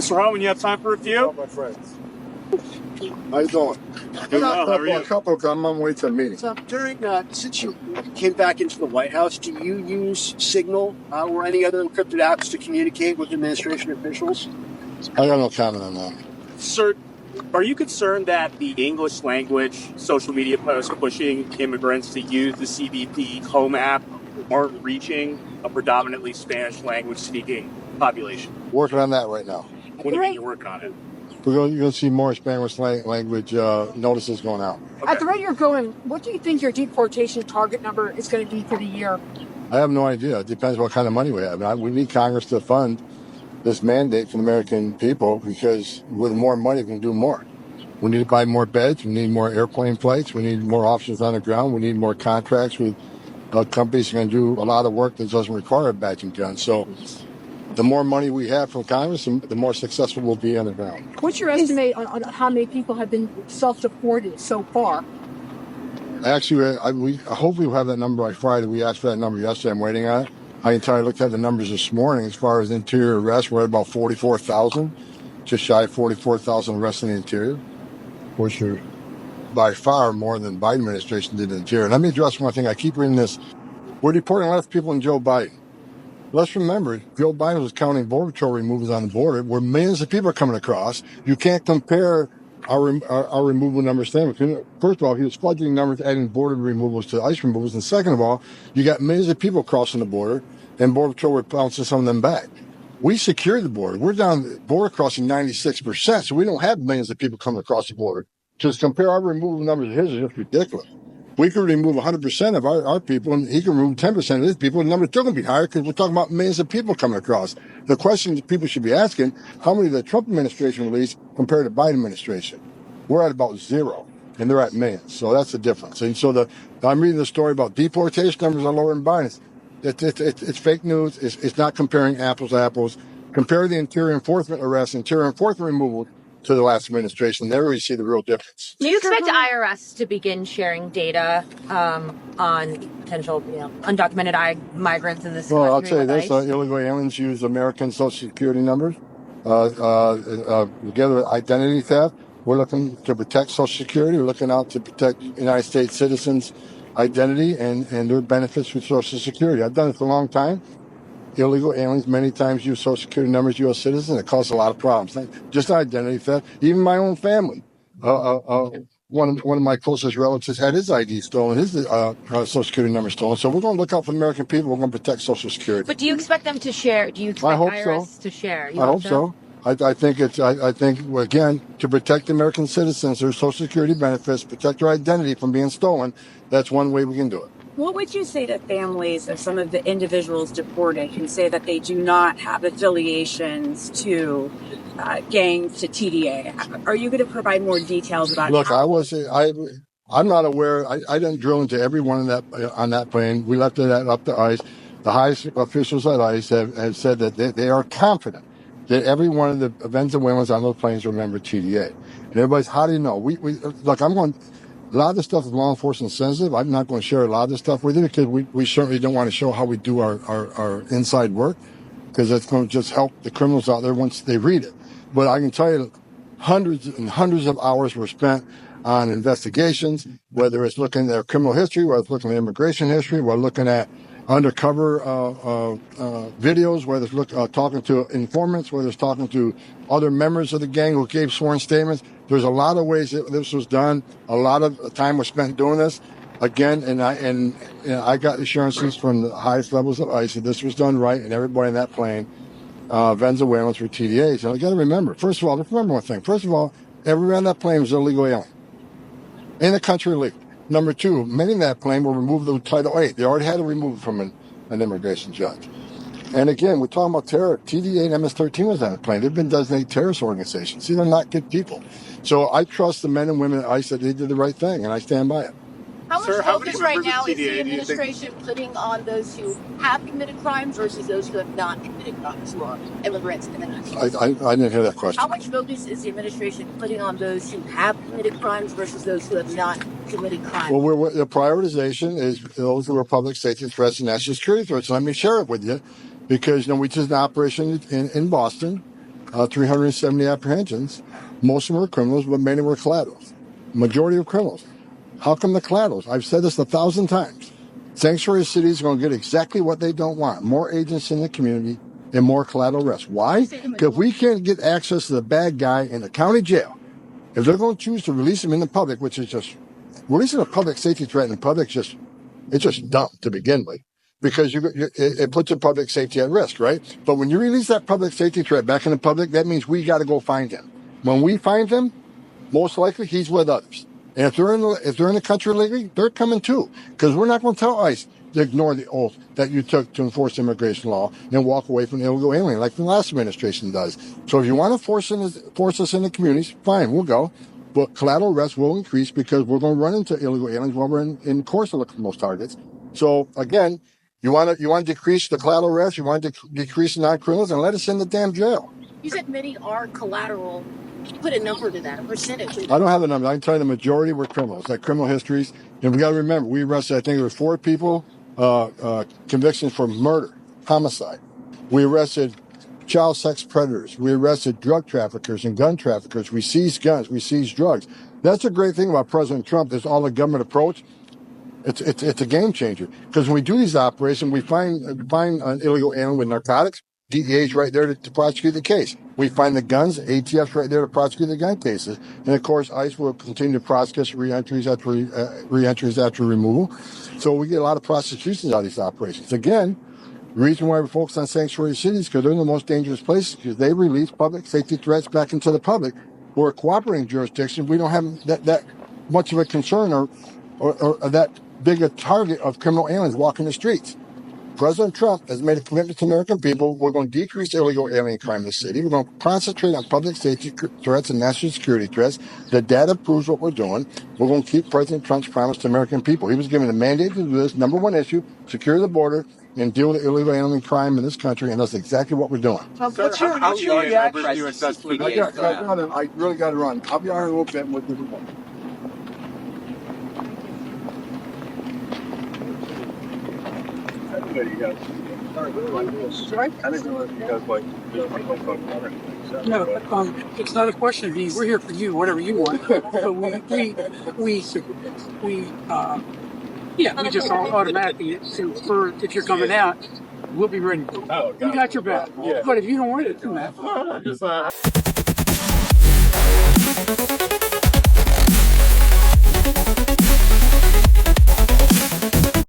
Mr. Homan, you have time for a few? Hello, my friends. How you doing? Doing well. How are you? I'm on my way to a meeting. So since you came back into the White House, do you use Signal or any other encrypted apps to communicate with administration officials? I got no comment on that. Sir, are you concerned that the English language social media posts pushing immigrants to use the CBP Home app aren't reaching a predominantly Spanish language speaking population? Working on that right now. What do you mean you're working on it? You're going to see more Spanish language notices going out. Okay. At the rate you're going, what do you think your deportation target number is going to be for the year? I have no idea. It depends what kind of money we have. We need Congress to fund this mandate for the American people because with more money, we can do more. We need to buy more beds. We need more airplane flights. We need more officers on the ground. We need more contracts with companies who are going to do a lot of work that doesn't require a badging gun. So the more money we have from Congress, the more successful we'll be on the ground. What's your estimate on how many people have been self-deported so far? Actually, we hopefully we'll have that number by Friday. We asked for that number yesterday. I'm waiting on it. I entirely looked at the numbers this morning. As far as interior arrests, we're at about 44,000, just shy of 44,000 arrests in the interior, which are by far more than the Biden administration did in the interior. Let me address one thing. I keep reading this. We're deporting less people than Joe Biden. Let's remember, Joe Biden was counting Border Patrol removals on the border, where millions of people are coming across. You can't compare our removal numbers to him. First of all, he was fudging numbers, adding border removals to ICE removals. And second of all, you got millions of people crossing the border, and Border Patrol were bouncing some of them back. We secured the border. We're down border crossing 96%, so we don't have millions of people coming across the border. Just compare our removal numbers to his is just ridiculous. We could remove 100% of our people, and he can remove 10% of his people. The number's still going to be higher because we're talking about millions of people coming across. The question that people should be asking, how many did the Trump administration release compared to the Biden administration? We're at about 0, and they're at millions. So that's the difference. And so I'm reading the story about deportation numbers are lower than Biden's. It's fake news. It's not comparing apples to apples. Compare the interior enforcement arrests, interior enforcement removal to the last administration. There we see the real difference. Do you expect IRS to begin sharing data on potential, undocumented migrants in this country? Well, I'll tell you this: illegal aliens use American Social Security numbers together with identity theft. We're looking to protect Social Security. We're looking out to protect United States citizens' identity and their benefits with Social Security. I've done it for a long time. Illegal aliens many times use Social Security numbers, U.S. citizens. It causes a lot of problems. Just identity theft. Even my own family. One of my closest relatives had his ID stolen, his Social Security number stolen. So we're going to look out for the American people. We're going to protect Social Security. But do you expect them to share? Do you expect IRS to share? I hope so. I think again, to protect American citizens, their Social Security benefits, protect their identity from being stolen. That's one way we can do it. What would you say to families of some of the individuals deported who say that they do not have affiliations to gangs, to TDA? Are you going to provide more details about? Look, I'm not aware. I didn't drill into every one of on that plane. We left it up to ICE. The highest officials at ICE have said that they are confident that every one of the Venezuelans on those planes remember TDA. And everybody's, how do you know? Look, a lot of this stuff is law enforcement sensitive. I'm not going to share a lot of this stuff with you because we certainly don't want to show how we do our inside work because that's going to just help the criminals out there once they read it. But I can tell you hundreds and hundreds of hours were spent on investigations, whether it's looking at their criminal history, whether it's looking at immigration history, whether looking at undercover videos, whether it's talking to informants, whether it's talking to other members of the gang who gave sworn statements. There's a lot of ways that this was done. A lot of time was spent doing this. Again, and I got assurances from the highest levels of ICE that this was done right, and everybody in that plane, Venezuelans were TDAs. And I got to remember, first of all, let's remember one thing. First of all, everyone on that plane was illegal alien in the country illegal. Number two, many in that plane were removed with Title 8. They already had to remove it from an immigration judge. And again, we're talking about terror. TDA and MS-13 was on the plane. They've been designated terrorist organizations. These are not good people. So I trust the men and women at ICE that they did the right thing, and I stand by it. How much focus right now is the administration putting on those who have committed crimes versus those who have not committed crimes, who are immigrants in the United States? I didn't hear that question. How much focus is the administration putting on those who have committed crimes versus those who have not committed crimes? Well, the prioritization is those who are public safety threats and national security threats. And let me share it with you because, we did an operation in Boston 370 apprehensions. Most of them were criminals, but many were collaterals. Majority of criminals. How come the collaterals? I've said this 1,000 times. Sanctuary cities are going to get exactly what they don't want. More agents in the community and more collateral arrests. Why? Because we can't get access to the bad guy in the county jail. If they're going to choose to release him in the public, which is just releasing a public safety threat in the public, it's just dumb to begin with, because it puts the public safety at risk, right? But when you release that public safety threat back in the public, that means we got to go find him. When we find him, most likely he's with others. And if they're in the country illegally, they're coming too. Because we're not going to tell ICE to ignore the oath that you took to enforce immigration law and walk away from the illegal alien, like the last administration does. So if you want to force us in the communities, fine, we'll go. But collateral arrests will increase because we're going to run into illegal aliens while we're in course of looking for those targets. So again, you want to decrease the collateral arrests, you want to decrease the non-criminals, and let us in the damn jail. You said many are collateral. Can you put a number to that, a percentage? I don't have a number. I can tell you the majority were criminals, like criminal histories. And we got to remember, we arrested, I think there were 4 people, convictions for murder, homicide. We arrested child sex predators. We arrested drug traffickers and gun traffickers. We seized guns. We seized drugs. That's the great thing about President Trump, is all the government approach. It's a game changer, because when we do these operations, we find an illegal alien with narcotics. DEA's right there to prosecute the case. We find the guns, ATF's right there to prosecute the gun cases. And of course, ICE will continue to prosecute reentries after removal. So we get a lot of prosecutions out of these operations. Again, the reason why we focus on sanctuary cities, because they're the most dangerous places, because they release public safety threats back into the public. We're a cooperating jurisdiction. We don't have that much of a concern or that big a target of criminal aliens walking the streets. President Trump has made a commitment to American people. We're going to decrease illegal alien crime in the city. We're going to concentrate on public safety threats and national security threats. The data proves what we're doing. We're going to keep President Trump's promise to American people. He was given a mandate to do this. Number one issue, secure the border and deal with illegal alien crime in this country, and that's exactly what we're doing. What's your reaction? I really got to run. I'll be out here a little bit with the No, it's not a question of you. We're here for you, whatever you want. But we just automatically infer if you're coming out, we'll be ready. Oh, we got your back. Yeah. But if you don't want it to come out.